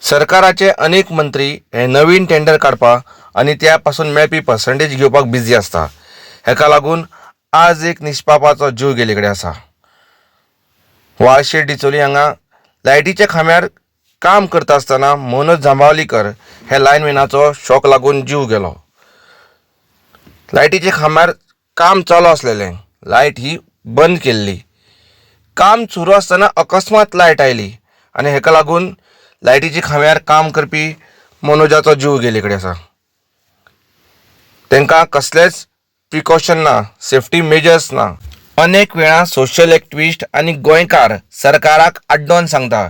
सरकाराचे अनेक मंत्री हे नवीन टेंडर काढपा आणि त्यापासून मेळपी पर्संटेज घेवपाक बिझी असता। हेका लागून आज एक निष्पापाचो जीव गेले कडेन आसा। वाळशेट डिचोली हांगा लायटीच्या खांब्यार काम करता आसतना मनोज जांबावलीकर हे लायनमॅनाचो शॉक लागून जीव गेलो। लायटीच्या खांब्यार काम चालू आसलेलें, लायट ही बंद केल्ली। काम सुरू आसतना अकस्मात लायट आयली आणि हेका लागून लायटीच्या खांब्यार काम करपी मनोजाचो जीव गेले कडेन आसा। तांकां कसलेच प्रिकॉशन ना, सेफ्टी मेजर्स ना। अनेक वेळा सोशल एक्टिविस्ट आणि गोंयकार सरकाराक आड्डोन सांगता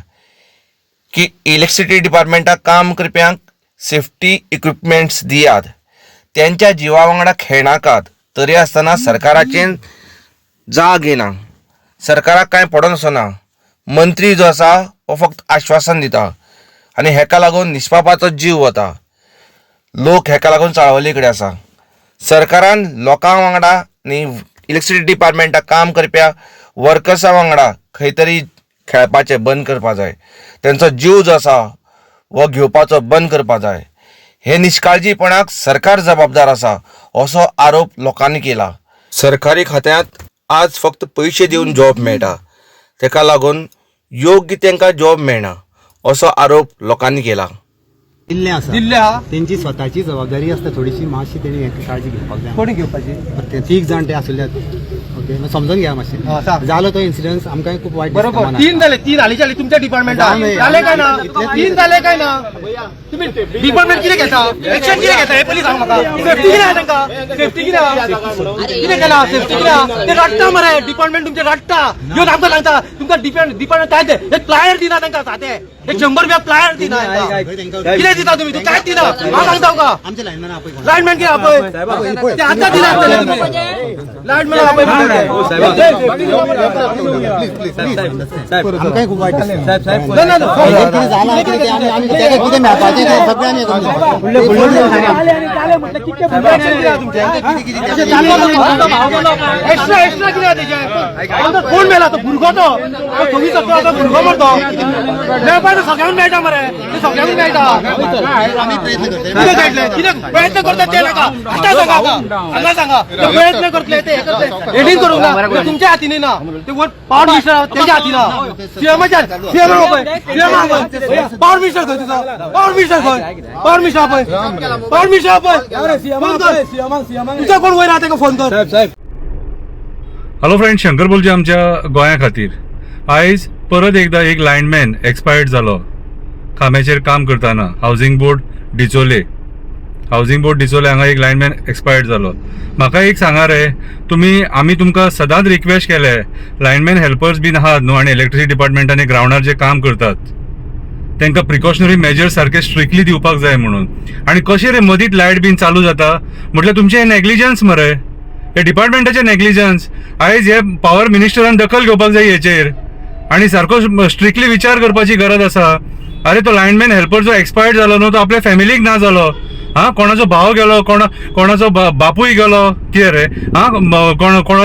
की इलेक्ट्रिसिटी डिपार्टमेंटाक काम करप्यांक सेफ्टी इक्विपमेंट्स दियात, त्यांच्या जिवा वांगडा खेळनाकात। तरी आसतना सरकाराचें जाग घेना, सरकाराक कांय पडोन वचना। मंत्री जो आसा हो फक्त आश्वासन दिता आणि हेका लागून निष्पापाचो जीव वता। लोक हेका लागून चळवळी कडेन आसा। सरकारान लोकां वांगडा आनी इलेक्ट्रिसिटी डिपार्टमेंटाक काम करप्या वर्कर्सां वांगडा खंय तरी खेळपाचें बंद करपा जाय। तांचो जीव जो आसा हो घेवपाचो बंद करपा जाय। हे निश्काळजीपणाक सरकार जबाबदार आसा असो आरोप लोकांनी केला। सरकारी खात्यांत आज फक्त पयशे दिवन जॉब मेळटा, तेका लागून योग्य तांकां जॉब मेळना असो आरोप लोकांनी केला। दिल्ले आसा त्यांची स्वतःची जबाबदारी असता, थोडीशी मातशी तेणी काळजी घेवपाक जाय। कोणी घेवपाची? ते 3 जाण ते आसल्यात। ओके, समजून घ्या मातशें। जालो तो इन्सिडन्स आमकां खूप वायट दिसता बरोबर। मनाक। 3 झाले, 3 हालींचे तुमच्या डिपार्टमेंटात झाले काय ना? 3 झाले काय ना? तुम्ही डिपार्टमेंट किती घेता? एक्शन किती घेता हे पयलीं सांग म्हाका। सेफ्टी किती आहे तांकां? सेफ्टी किती आहे? किती केला? सेफ्टी किती आहे? ते रडटा मरे, डिपार्टमेंट तुमचे रडटा। ह्यो आमकां सांगता तुमकां डिपार्टमेंट काय ते एक प्लायर दिना तांकां साते, एक 100 रुपया प्लायर दिना। किती दिता तुम्ही? तू काय दिना? हांव सांगता तुका आमचे लायनमॅन आपय लाईनमॅन किती आपय? ते आतां दिना तुम्ही लाईनमॅन आपय आमकां खूप वायट दिसता। कितें जालां कितें ते आमी तेका कितें मेळपाचें तें सगळ्यांनी हे करून एक्स्ट्रा एक्स्ट्रा किती कोण मेला? तो भुरगो तो 24 वर्साचो भुरगो मरतो। मेळपाक सगळ्यांक मेळटा मरे, ते सगळ्यांक मेळटा। आमी प्रयत्न करतले। कितें मेळटलें? कितें प्रयत्न करतात ते नाका, आतां सांगा हांगा सांगा। ते प्रयत्न करतले ते एडिट करूंक ना, ते तुमच्या हातीन ना। ते वर पावर मिनिस्टर तेच्या हातीन ना। सीएमच्या सीएम पावर मिनिस्टर खंय तुझा? पावर मिनिस्टर खंय? पावर मिनिस्टर आपय, पावर मिनिस्टर आपय। तुझा कोण वयर आहा ताका फोन कर। हॅलो फ्रेंड, शंकर बोलचे आमच्या गोंया खातीर। आयज परत एकदा एक लायनमॅन एक्सपायर्ड जालो खांब्याचेर काम करताना। हावजिंग बोर्ड डिचोले हांगा एक लायनमॅन एक्सपायर्ड जालो। म्हाका एक सांगा रे, आमी तुमकां सदांच रिक्वेस्ट केले, लायनमॅन हेल्पर्स बीन आहात न्हू आनी इलेक्ट्रिसिटी डिपार्टमेंटांनी ग्राउंडार जे काम करतात तांकां प्रिकॉशनरी मेजर्स सारखे स्ट्रिक्टली दिवपाक जाय म्हणून। आनी कशें रे मदींच लायट बीन चालू जाता म्हटल्यार तुमचें हें नेग्लिजन्स मरे, हे डिपार्टमेंटाचें नेग्लिजन्स। आयज हे पॉवर मिनिस्टरान दखल घेवपाक जाय हेचेर आनी सारको स्ट्रिक्टली विचार करपाची गरज आसा। अरे तो लायनमॅन हेल्पर जो एक्सपायर्ड जालो न्हू, तो आपल्या फॅमिलीक ना जालो। कोणाचो भाव गेलो, कोणाचो बापूय गेलो, कितें रे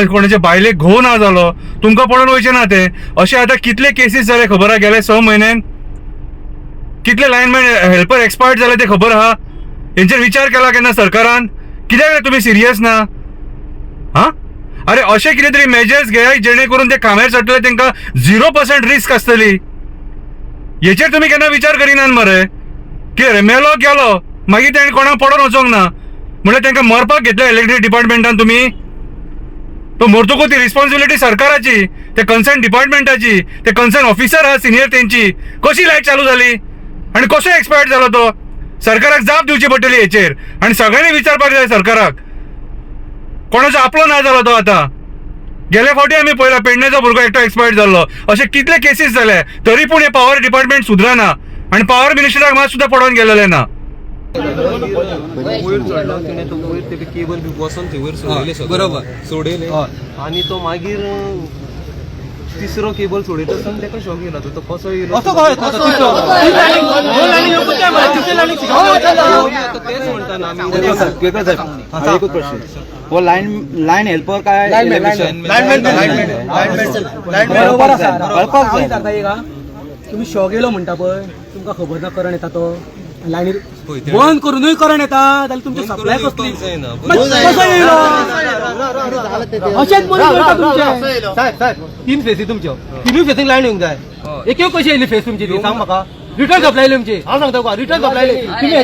कोणाच्या बायलेक घोव ना जालो, तुमकां पडोन वयचें ना ते। अशें आतां कितले केसीस जाले खबर आहा गेले 6 म्हयन्यान? कितले लायनमॅन हेल्पर एक्सपायर्ड जाले ते खबर आहा? हेंचेर विचार केला केन्ना सरकारान? कित्याक रे तुमी सिरियस ना? अरे अशें कितें तरी मेजर्स घे जेणे करून ते खांब्यार चडटले तांकां 0% रिस्क आसतली। हेचेर तुमी केन्ना विचार करिनात मरे? कितें रे मेलो गेलो मागीर तेणें कोणाक पडोन वचोंक ना म्हणल्यार तांकां मरपाक घेतल्या इलेक्ट्रिसिटी डिपार्टमेंटान तुमी? तो मरतकूच ती रिस्पॉन्सिबिलिटी सरकाराची, ते कन्सर्न डिपार्टमेंटाची, ते कन्सर्न ऑफिसर आहा सिनियर तेंची। कशी लायट चालू जाली आनी कसो एक्सपायर्ड जालो तो? सरकाराक जाप दिवची पडटली हेचेर आनी सगळ्यांनी विचारपाक जाय सरकाराक। कोणाचो आपलो ना जालो तो आतां? गेल्या फावटी आमी पळयला पेडणेचो भुरगो एकटो एक्सपायर्ड जाल्लो। अशे कितले केसीस जाले, तरी पूण हे पॉवर डिपार्टमेंट सुधरना आनी पॉवर मिनिस्टराक मात सुद्दां पडोन गेलेले ना। वयर चडलो तिणें तो वयर ते केबल बी बसोन थंय वयर सोडयले बरोबर सोडयले आनी तो मागीर तिसरो केबल सोडयता आसतना ताका शॉक येयला तो कसो येयलो असो कळत ना तो तिसरो तेच म्हणटा ना आमी एकूच प्रश्न वो लाइन हेल्पर काय लायनमॅन तुम्ही शॉक येयलो म्हणटा पळय, तुमकां तुमका खबर ना करण येता तो लाईनीर बंद करूनय करण येता जाल्यार तुमची सप्लाय कसली कसो येयलो अशेंच बरी करता तुमचे साहेब 3 फेसी तुमच्यो 3 फेसीक लायन येवंक जाय एक कशी येयली फेस तुमची ती सांग म्हाका रिटर्न सप्लाय तुमची हांव सांगता तुका रिटर्न सप्लाय तुम्ही हे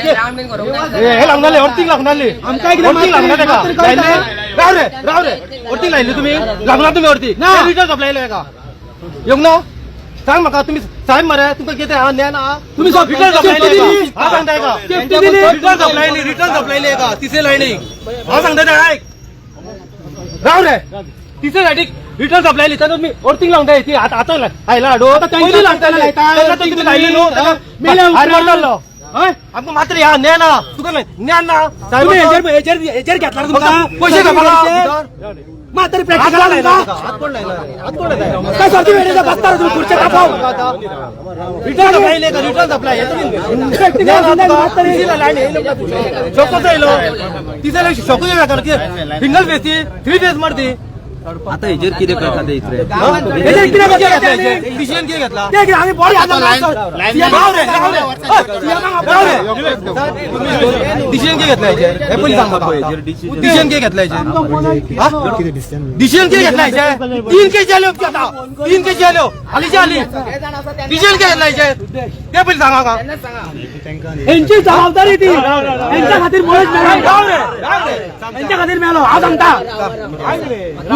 लागनाले अर्थिंग लागनाले आमकां अर्थिंग लागना तेका राव रे अर्थिंग लायली तुम्ही लागना तुम्ही अर्थिंग रिटर्न सप्लाय का येवंक ना सांग म्हाका तुम्ही साहेब मरे तुमकां कितें हा ज्ञान हा तुम्ही रिटर्न सप्लाय हा सांगताय का रिटर्न सप्लाय का तिसरे लायनीक हा सांगता ते ऐक राव रे तिसरे लायनीक रिटर्न सप्लाय तेन्ना तुम्ही अर्थिंग लावंक ती आतां आयला हाडू पयलीं लागताले तुमी लायली न्हू आमकां मात्र ह्या ज्ञान ना तुका ज्ञान ना साहेब हेजेर घेतला तुमकां पयशे घेतला मात्र प्रॅक्टिकल काय सर्दी वेळेचा बसता तुम्ही खुर्च्या कापाव रिटर्न सप्लाय का रिटर्न सप्लाय शोको येयलो तिसरे शोको येयला की सिंगल फेस ती 3 फेस मारती आता हेजेर कितें करता ते इतले डिसिजन कितें घेतला आम्ही बॉडी डिसिजन कितें घेतला हे पयलीं सांग म्हाका डिसिजन कितें घेतला डिसिजन कितें घेतला 3 केस जाल्यो आता 3 केस जाल्यो हालीच्या हाली डिसिजन कितें घेतला ते पयलीं सांग म्हाका यांची जबाबदारी ती यांच्या खातीर मुळेच मेळ्ळो यांच्या खातीर मेळ्ळो हांव सांगता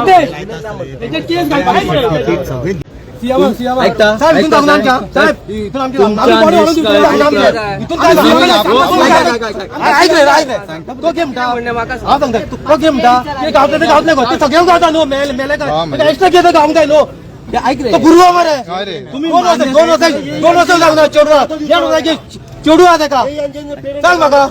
केस ऐकता गुरुवा मरे तुम्ही 2 वर्ष लागणार चेडू आता का सांग म्हाका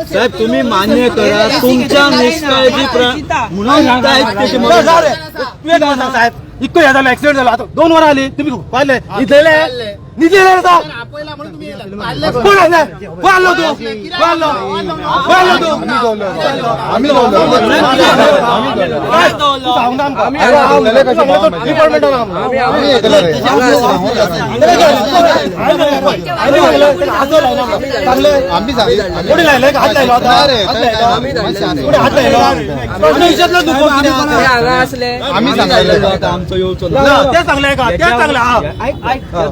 साहेब तुम्ही मान्य करा तुमच्या निष्काळजी म्हणून साहेब इतको हे झालं ऍक्सिडेंट झाला आता 2 वरां आली तुम्ही पाहिले निधलेले कोण आलो तू ते सांगले का ते चांगलं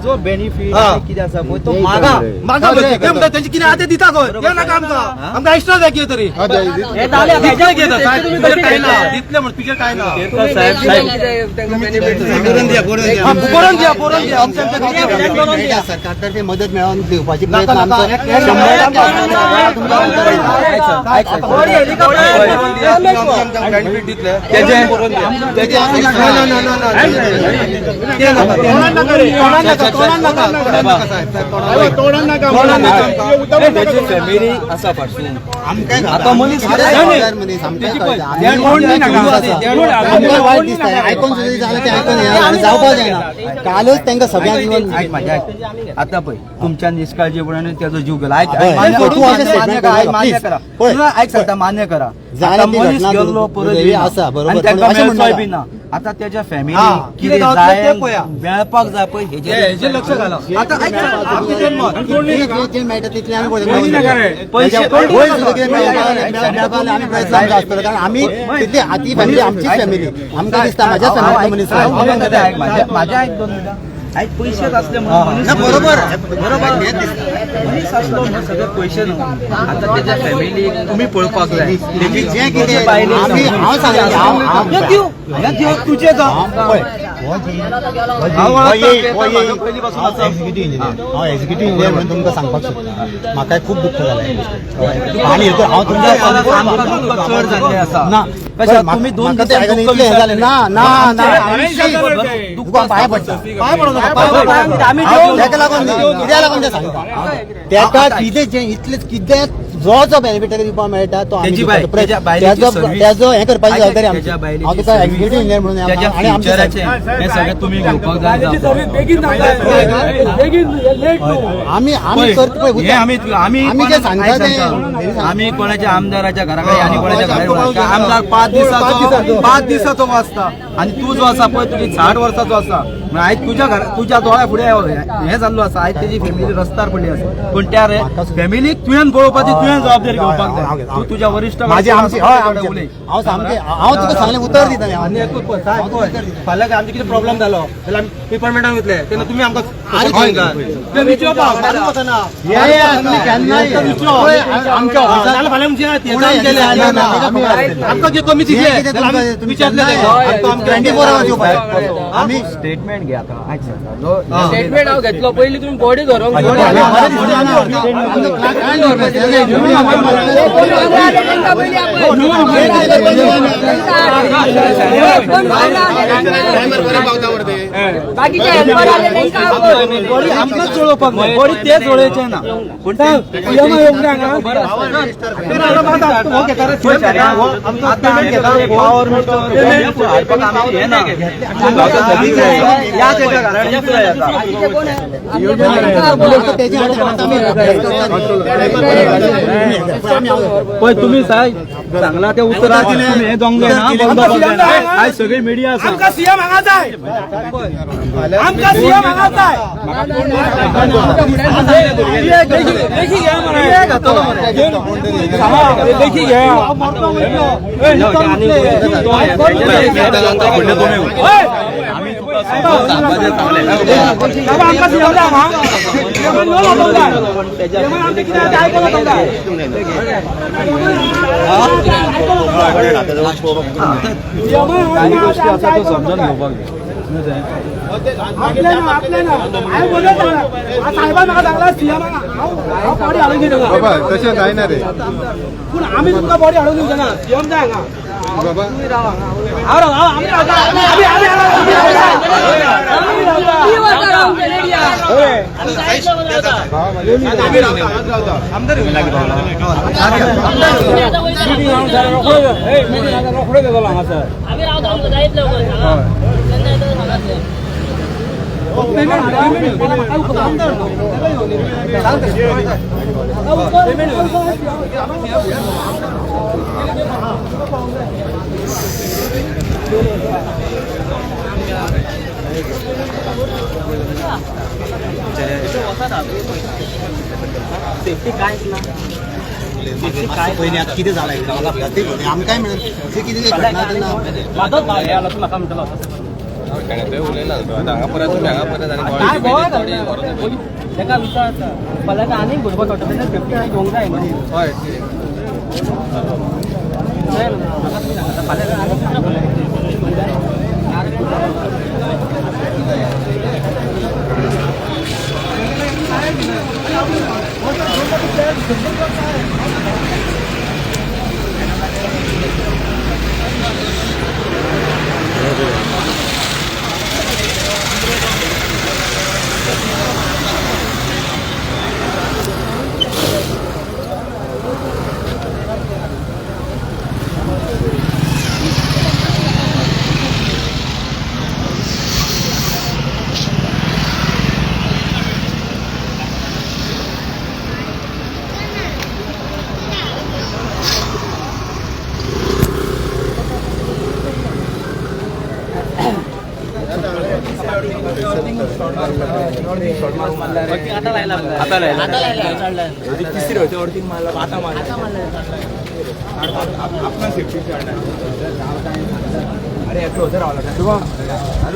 जो बेनिफिट किती असा तो मागा त्यांची किती आते दिता गो नाका आमकां एक्स्ट्रा जाय कितें तरी काय ना दितले म्हण पिके काय ना सरकारतर्फे मदत मिळवून देवपाची फॅमिली असा पासून आता मनीस ऐकून जावपा जायना कालच तांकां सगळ्यांक आता पळय तुमच्या निष्काळजीपणाने त्याचा जीव गेला ऐक सांगता मान्य करा मनीस गेल्लो परत ना आता त्याच्या फॅमिली कितें जाय मेळपाक जाय पळय हेजेर लक्ष घाला आता मेळटा तितले आमी कारण आमी तितली हाती फॅमिली आमचीच फॅमिली आमकां दिसता म्हाज्या फॅमिली मनीस माझ्या एक 2 मिनिटां आयज पयशेच असले म्हणून बरोबर मनीस असलो म्हणून सगळे पयशे न्हू आता त्याच्या फॅमिलीक तुमी पळोवपाक जाय जें कितें हांव सांगता तुझे हांव एक्झिक्युटिव्ह इंजिनियर म्हणून तुमकां सांगपाक सोदता म्हाका खूब दुख्ख जालें आनी हांव चड जाल्ले आसा ना तुम्ही 2 जालें ना ना ना तुका पांय पडटा ताका लागून कित्याक लागून तें सांगता ताका कितें जें इतलें कितें जो बेनिफिटरी दिवपाक मेळटा तो आमी त्याची दिवपाचो. बाय- त्याच्या बायलेची त्याचो सर्व्हिस- त्याचो हे करपाची जबाबदारी त्याच्या आमची. बायलेची हांव तुका सर्व्हिस- एक्झिक्युटिव्ह इंजिनियर म्हणून त्याच्या आणि आमच्या फ्युचराचे हे सगळं तुम्ही घेवपाक जाय आम्ही पळय, करता हे आम्ही जे सांगता ते आम्ही कोणाच्या आमदाराच्या घराकडे आणि कोणाच्या घराकडे आमदार 5 दिवसाचो वाचता आणि तू जो असा पळय तुझी 60 वर्साचो असा आयज तुझ्या दोळ्या फुडें हे जाल्लो आसा आयज तेजी फॅमिली रस्त्यार पडली आसा पण त्या फॅमिलीक तुवें पळोवपाची तुवें जबाबदारी घेवपाक जाय तू तुझ्या वरिश्ठ माझी आमची हय आमची. उलय हांव सामकें हांव तुका सांगलें उतर दिता आणि एकूच पळय, साहेब पळय, फाल्यां आमचे कितें प्रॉब्लेम जालो जाल्यार आमी डिपार्टमेंटान वयतले तेन्ना तुमी आमकां ते विचारपाक वचना. आमच्या नाल्यार फाल्यां म्हणजे हे काम केलें आमकां जे कमी दिसले जाल्यार आमी विचारले तेका. 24 hours येवपाक आमी स्टेटमेंट घे आता स्टेटमेंट हांव घेतलो पयलीं तुमी बॉडी धरूंक बॉडी आमकांच चोळोवपाक जाय बॉडी ते चोळयचे ना पण तुम्ही सांगला त्या उत्तराची तुम्ही हे दोंगले ना बंद आज सगळी मीडिया आसा आमकां सीएम हांगा जाय आमकां सीएम हांगा जाय आमकां सीएम जाय काही गोष्टी असा तो समजून घेवपाक जाय साहेबान म्हाका सांगला सीएम हांव बॉडी हाडून दिता तशें जायना रे पूण आमी तुमकां बॉडी हाडून दिवचे ना सीएम जाय हांगा पयलीं आतां कितें जालां आमकां काय मिळत ते कितें घडना तेन्ना तेका विचारता फाल्यां आनीक भरपाक पडटा तेन्ना सेफ्टी घेवंक जाय न्हू हय तिसरी होती वरती मारला आता अरे